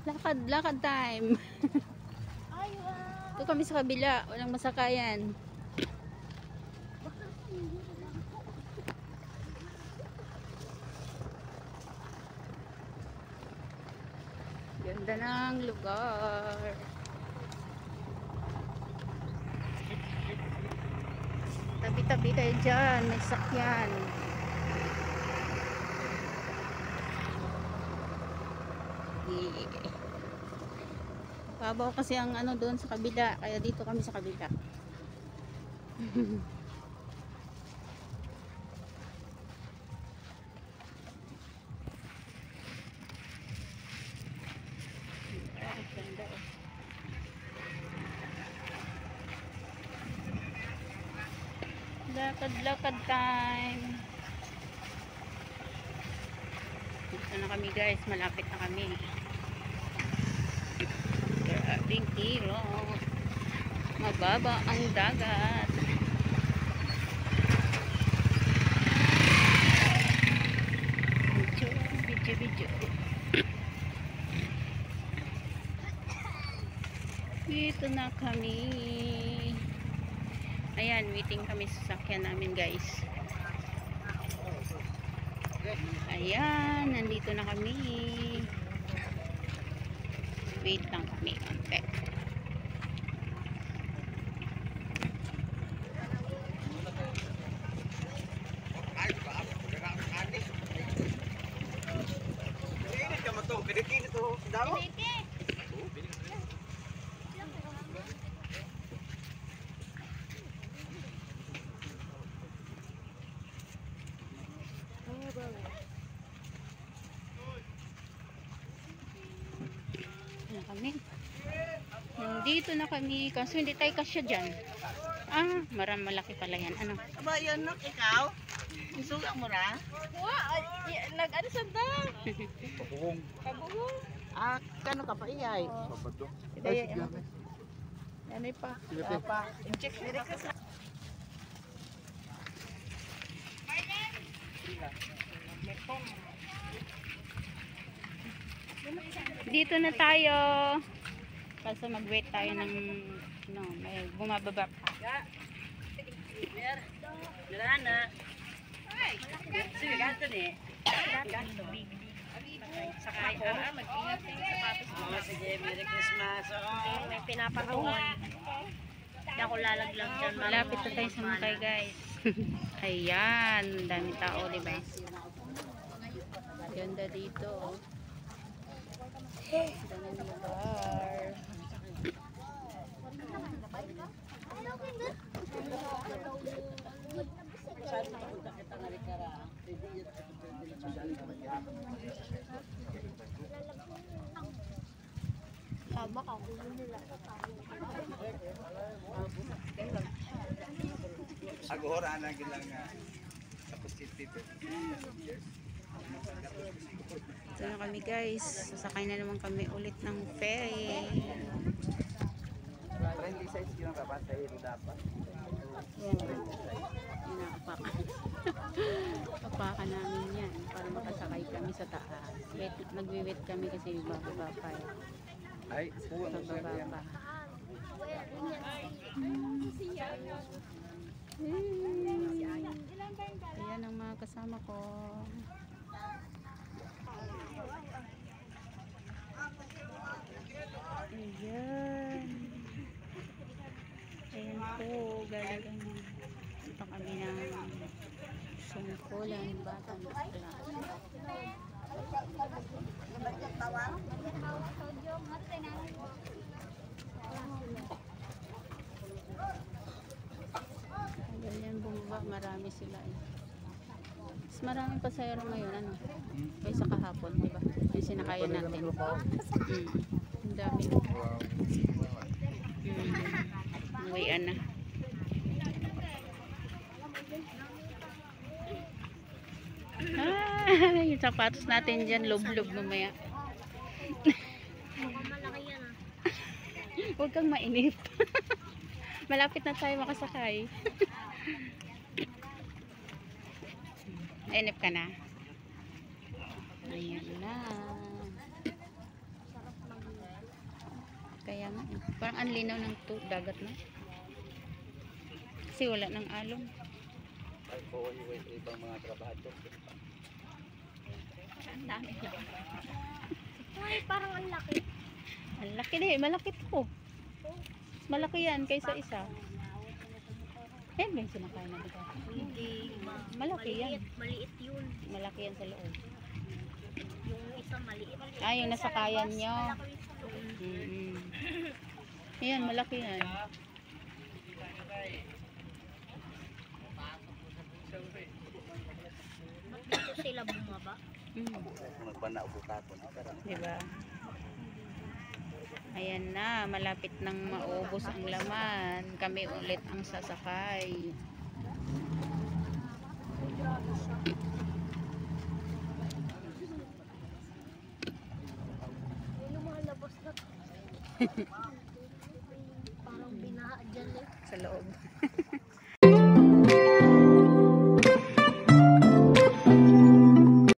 Lakad, lakad time. Ay, wow. Ito kami sa kabila. Walang masakayan. Ganda ng lugar. Tabi-tabi kayo dyan. May sakyan. Babaw kasi ang ano doon sa kabila. Kaya dito kami sa kabila. Ganda oh. Lakad-lakad time. Dito na kami guys. Malapit na kami. Grabing tiro. Mababa ang dagat. Video. Dito na kami. Ayan, waiting kami sa sasakyan namin guys. Ayan, nandito na kami. Wait lang kami. Okay. Na kami. Nandito na kami. Kaso hindi tayo kasya dyan. Ah, malaki pala yan. Ano? Aba, yun no, ikaw? Isuga mo na? Nag-ano sa dam? Pabuhong. Kabuhong. Ah, kano ka pa iyay? Sabado. Ay, ano pa? Pa. Check dire ka sa. Dito na tayo. Kaso mag-wait tayo ng no, may bumababa pa. Lana. Ay, sige ganto ni. Ganto. Sakay mag-ingat sa sapatos mo. Sige, Merry Christmas. May pinapatungan. Hindi ako lalaglag dyan. Malapit na tayo sa Mukay guys. Ayan, dami tao, di ba? Ganda dito. Ganda ng lugar. Tama ka, nila. Agora na gilang tapos titip. Ito na kami guys. Sasakay na naman kami ulit ng ferry. Friendly size yung kapan sa ilo dapat. Inaapakan. Apakan namin yan para makasakay kami sa taas. Nagwiwit kami kasi bababa pa. Ay, puwan mo Bababa siya. pa. Ayan ang mga kasama ko. Ayan. Ayan po. Galing kami. Ito kami ng Sungkulan Batang Isla. Ganyan bumaba. Marami sila eh. Mas maraming pasayro ngayon, ano? Kaysa kahapon, di ba? Yung sinakayan natin. Ang dami. Uwian na. Ah, yung sapatos natin dyan, lub-lub mamaya. Huwag kang mainip. Malapit na tayo makasakay. Mainip ka na. Ayan na. Kaya nga, parang ang linaw ng dagat na. Kasi wala ng alon. Ay, po, ibang mga trabahador. Ang dami lang. Ay, parang ang laki. Ang laki din, malaki to. Malaki yan kaysa isa. Yan ba yung sinakain na bigas? Hindi. Malaki yan. Maliit yun. Malaki yan sa loob. Yung isa maliit. Ah, yung nasakayan nyo. Yan, malaki yan. Dito sila bumaba. Kung nagpana o butapon. Diba? Ayan na, malapit nang maubos ang laman. Kami ulit ang sasakay. Lumalabas na. Parang binaha dyan eh. Sa loob.